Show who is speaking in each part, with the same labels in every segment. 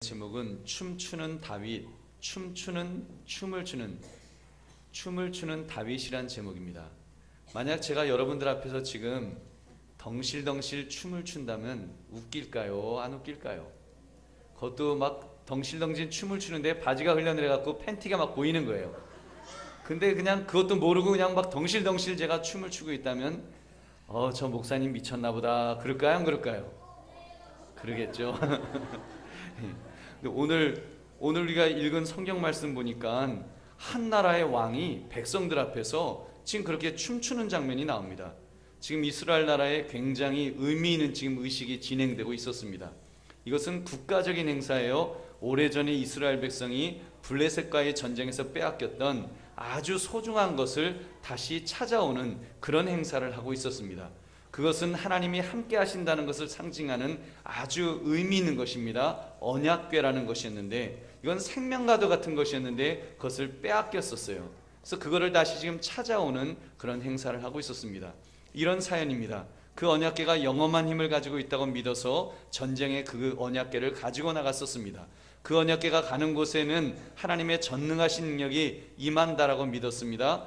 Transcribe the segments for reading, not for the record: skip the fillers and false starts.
Speaker 1: 제목은 춤추는 다윗, 춤을 추는 다윗이란 제목입니다. 만약 제가 여러분들 앞에서 지금 덩실덩실 춤을 춘다면 웃길까요? 안 웃길까요? 그것도 막 덩실덩실 춤을 추는데 바지가 흘러내려갖고 팬티가 막 보이는 거예요. 근데 그냥 그것도 모르고 그냥 막 덩실덩실 제가 춤을 추고 있다면 저 목사님 미쳤나 보다 그럴까요? 안 그럴까요? 그러겠죠. 오늘 우리가 읽은 성경 말씀 보니까 한 나라의 왕이 백성들 앞에서 지금 그렇게 춤추는 장면이 나옵니다. 지금 이스라엘 나라에 굉장히 의미 있는 지금 의식이 진행되고 있었습니다. 이것은 국가적인 행사예요. 오래전에 이스라엘 백성이 블레셋과의 전쟁에서 빼앗겼던 아주 소중한 것을 다시 찾아오는 그런 행사를 하고 있었습니다. 그것은 하나님이 함께 하신다는 것을 상징하는 아주 의미 있는 것입니다. 언약궤라는 것이었는데 이건 생명과도 같은 것이었는데 그것을 빼앗겼었어요. 그래서 그거를 다시 지금 찾아오는 그런 행사를 하고 있었습니다. 이런 사연입니다. 그 언약궤가 영험한 힘을 가지고 있다고 믿어서 전쟁에 그 언약궤를 가지고 나갔었습니다. 그 언약궤가 가는 곳에는 하나님의 전능하신 능력이 임한다라고 믿었습니다.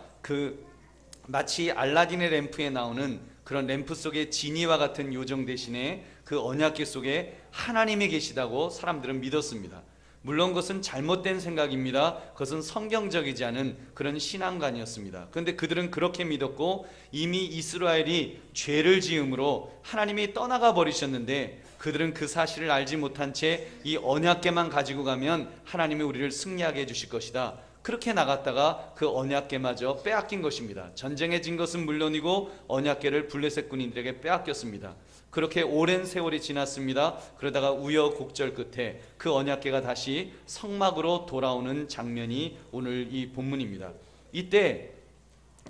Speaker 1: 마치 알라딘의 램프에 나오는 그런 램프 속에 지니와 같은 요정 대신에 그 언약궤 속에 하나님이 계시다고 사람들은 믿었습니다. 물론 그것은 잘못된 생각입니다. 그것은 성경적이지 않은 그런 신앙관이었습니다. 그런데 그들은 그렇게 믿었고 이미 이스라엘이 죄를 지음으로 하나님이 떠나가 버리셨는데 그들은 그 사실을 알지 못한 채 이 언약궤만 가지고 가면 하나님이 우리를 승리하게 해주실 것이다. 그렇게 나갔다가 그 언약궤마저 빼앗긴 것입니다. 전쟁에 진 것은 물론이고 언약궤를 블레셋 군인들에게 빼앗겼습니다. 그렇게 오랜 세월이 지났습니다. 그러다가 우여곡절 끝에 그 언약궤가 다시 성막으로 돌아오는 장면이 오늘 이 본문입니다. 이때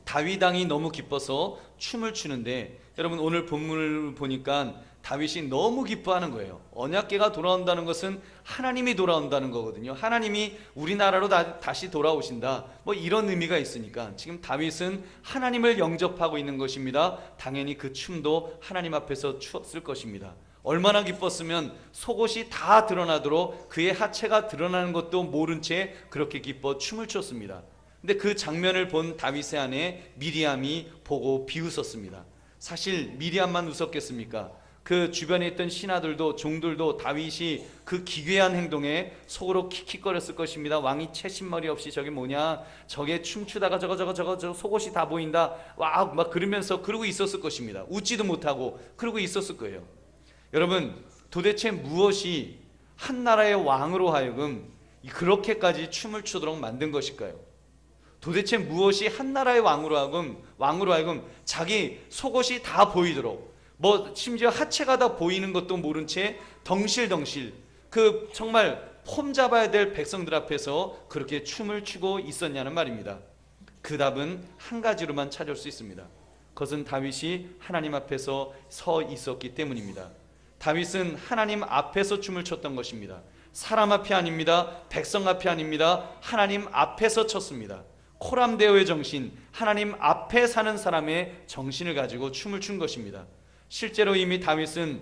Speaker 1: 다윗 왕이 너무 기뻐서 춤을 추는데 여러분 오늘 본문을 보니까 다윗이 너무 기뻐하는 거예요. 언약궤가 돌아온다는 것은 하나님이 돌아온다는 거거든요. 하나님이 우리나라로 다시 돌아오신다. 뭐 이런 의미가 있으니까 지금 다윗은 하나님을 영접하고 있는 것입니다. 당연히 그 춤도 하나님 앞에서 추었을 것입니다. 얼마나 기뻤으면 속옷이 다 드러나도록 그의 하체가 드러나는 것도 모른 채 그렇게 기뻐 춤을 췄습니다. 근데 그 장면을 본 다윗의 아내 미리암이 보고 비웃었습니다. 사실 미리암만 웃었겠습니까? 그 주변에 있던 신하들도 종들도 다윗이 그 기괴한 행동에 속으로 킥킥거렸을 것입니다. 왕이 채신머리 없이 저게 뭐냐, 저게 춤추다가 저거 속옷이 다 보인다 와 막 그러면서 그러고 있었을 것입니다. 웃지도 못하고 그러고 있었을 거예요. 여러분 도대체 무엇이 한 나라의 왕으로 하여금 그렇게까지 춤을 추도록 만든 것일까요? 도대체 무엇이 한 나라의 왕으로 하여금 자기 속옷이 다 보이도록 심지어 하체가 다 보이는 것도 모른 채 덩실덩실 그 정말 폼 잡아야 될 백성들 앞에서 그렇게 춤을 추고 있었냐는 말입니다. 그 답은 한 가지로만 찾을 수 있습니다. 그것은 다윗이 하나님 앞에서 서 있었기 때문입니다. 다윗은 하나님 앞에서 춤을 췄던 것입니다. 사람 앞이 아닙니다. 백성 앞이 아닙니다. 하나님 앞에서 췄습니다. 코람데오의 정신, 하나님 앞에 사는 사람의 정신을 가지고 춤을 춘 것입니다. 실제로 이미 다윗은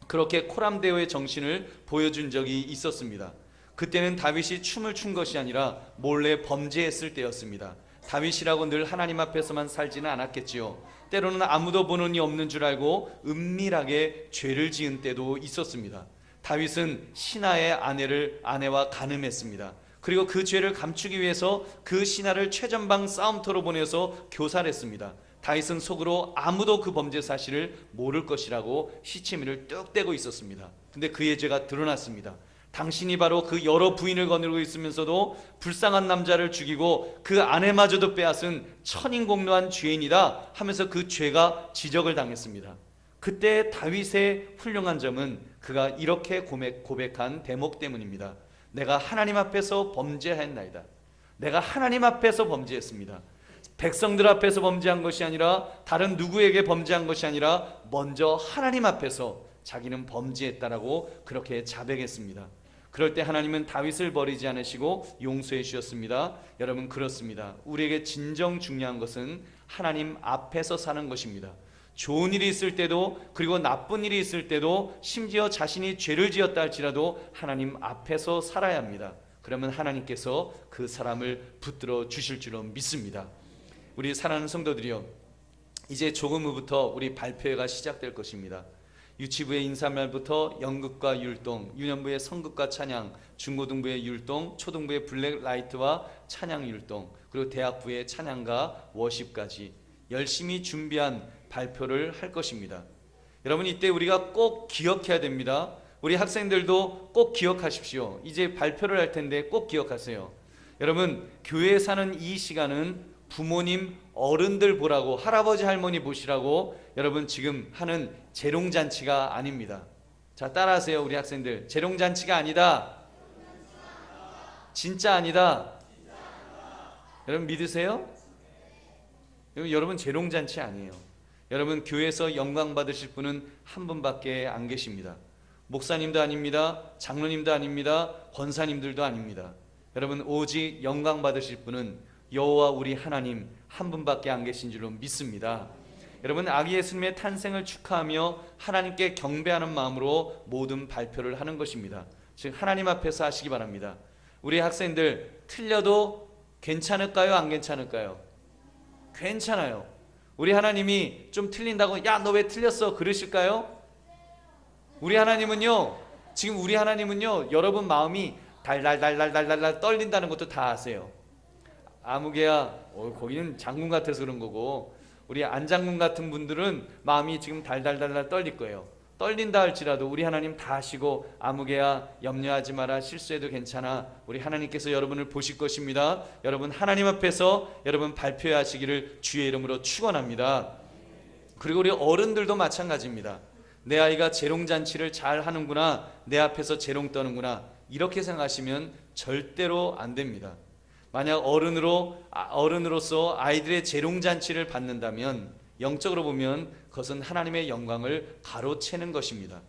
Speaker 1: 그렇게 코람데오의 정신을 보여준 적이 있었습니다. 그때는 다윗이 춤을 춘 것이 아니라 몰래 범죄했을 때였습니다. 다윗이라고 늘 하나님 앞에서만 살지는 않았겠지요. 때로는 아무도 보는 이 없는 줄 알고 은밀하게 죄를 지은 때도 있었습니다. 다윗은 신하의 아내와 간음했습니다. 그리고 그 죄를 감추기 위해서 그 신하를 최전방 싸움터로 보내서 교살했습니다. 다윗은 속으로 아무도 그 범죄 사실을 모를 것이라고 시치미를 뚝 떼고 있었습니다. 근데 그의 죄가 드러났습니다. 당신이 바로 그 여러 부인을 거느리고 있으면서도 불쌍한 남자를 죽이고 그 아내마저도 빼앗은 천인공노한 죄인이다 하면서 그 죄가 지적을 당했습니다. 그때 다윗의 훌륭한 점은 그가 이렇게 고백한 대목 때문입니다. 내가 하나님 앞에서 범죄하였나이다. 내가 하나님 앞에서 범죄했습니다. 백성들 앞에서 범죄한 것이 아니라 다른 누구에게 범죄한 것이 아니라 먼저 하나님 앞에서 자기는 범죄했다라고 그렇게 자백했습니다. 그럴 때 하나님은 다윗을 버리지 않으시고 용서해 주셨습니다. 여러분 그렇습니다. 우리에게 진정 중요한 것은 하나님 앞에서 사는 것입니다. 좋은 일이 있을 때도, 그리고 나쁜 일이 있을 때도, 심지어 자신이 죄를 지었다 할지라도 하나님 앞에서 살아야 합니다. 그러면 하나님께서 그 사람을 붙들어 주실 줄로 믿습니다. 우리 사랑하는 성도들이요, 이제 조금 후부터 우리 발표회가 시작될 것입니다. 유치부의 인사말부터 연극과 율동, 유년부의 성극과 찬양, 중고등부의 율동, 초등부의 블랙라이트와 찬양 율동, 그리고 대학부의 찬양과 워십까지 열심히 준비한 발표를 할 것입니다. 여러분, 이때 우리가 꼭 기억해야 됩니다. 우리 학생들도 꼭 기억하십시오. 이제 발표를 할 텐데 꼭 기억하세요. 여러분, 교회에 사는 이 시간은 부모님, 어른들 보라고, 할아버지 할머니 보시라고 여러분 지금 하는 재롱잔치가 아닙니다. 자, 따라하세요. 우리 학생들, 재롱잔치가 아니다. 진짜 아니다. 여러분 믿으세요? 여러분 재롱잔치 아니에요. 여러분 교회에서 영광 받으실 분은 한 분밖에 안 계십니다. 목사님도 아닙니다. 장로님도 아닙니다. 권사님들도 아닙니다. 여러분 오직 영광 받으실 분은 여호와 우리 하나님 한 분밖에 안 계신 줄로 믿습니다. 여러분, 아기 예수님의 탄생을 축하하며 하나님께 경배하는 마음으로 모든 발표를 하는 것입니다. 즉 하나님 앞에서 하시기 바랍니다. 우리 학생들 틀려도 괜찮을까요? 안 괜찮을까요? 괜찮아요. 우리 하나님이 좀 틀린다고 야, 너 왜 틀렸어? 그러실까요? 우리 하나님은요, 지금 우리 하나님은요, 여러분 마음이 달달달달달달 떨린다는 것도 다 아세요. 아무개야, 거기는 장군 같아서 그런 거고, 우리 안장군 같은 분들은 마음이 지금 달달달달 떨릴 거예요. 떨린다 할지라도 우리 하나님 다 아시고, 아무개야 염려하지 마라, 실수해도 괜찮아, 우리 하나님께서 여러분을 보실 것입니다. 여러분 하나님 앞에서 여러분 발표하시기를 주의 이름으로 축원합니다. 그리고 우리 어른들도 마찬가지입니다. 내 아이가 재롱잔치를 잘 하는구나, 내 앞에서 재롱 떠는구나, 이렇게 생각하시면 절대로 안 됩니다. 만약 어른으로서 아이들의 재롱잔치를 받는다면 영적으로 보면 그것은 하나님의 영광을 가로채는 것입니다.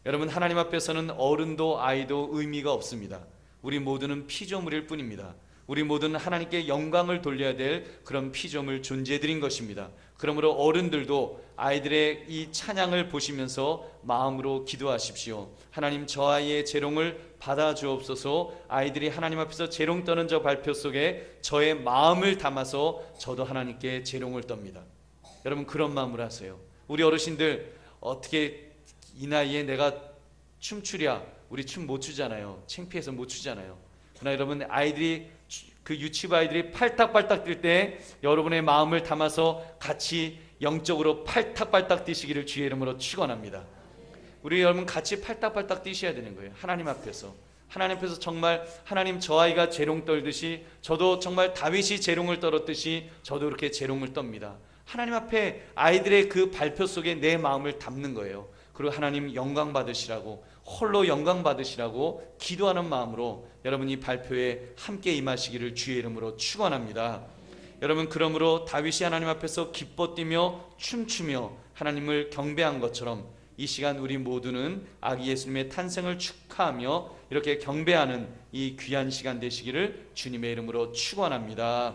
Speaker 1: 여러분 하나님 앞에서는 어른도 아이도 의미가 없습니다. 우리 모두는 피조물일 뿐입니다. 우리 모두는 하나님께 영광을 돌려야 될 그런 피조물 존재들인 것입니다. 그러므로 어른들도 아이들의 이 찬양을 보시면서 마음으로 기도하십시오. 하나님, 저 아이의 재롱을 받아 주옵소서. 아이들이 하나님 앞에서 재롱 떠는 저 발표 속에 저의 마음을 담아서 저도 하나님께 재롱을 떱니다. 여러분 그런 마음으로 하세요. 우리 어르신들, 어떻게 이 나이에 내가 춤추랴, 우리 춤 못 추잖아요. 창피해서 못 추잖아요. 그러나 여러분, 아이들이 그 유치부 아이들이 팔딱팔딱 뛸 때 여러분의 마음을 담아서 같이 영적으로 팔딱팔딱 뛰시기를 주의 이름으로 축원합니다. 우리 여러분 같이 팔딱팔딱 뛰셔야 되는 거예요. 하나님 앞에서. 하나님 앞에서 정말, 하나님, 저 아이가 재롱 떨듯이 저도 정말 다윗이 재롱을 떨었듯이 저도 이렇게 재롱을 떱니다. 하나님 앞에 아이들의 그 발표 속에 내 마음을 담는 거예요. 그리고 하나님 영광 받으시라고, 홀로 영광 받으시라고 기도하는 마음으로 여러분이 발표에 함께 임하시기를 주의 이름으로 축원합니다. 여러분, 그러므로 다윗이 하나님 앞에서 기뻐 뛰며 춤추며 하나님을 경배한 것처럼 이 시간 우리 모두는 아기 예수님의 탄생을 축하하며 이렇게 경배하는 이 귀한 시간 되시기를 주님의 이름으로 축원합니다.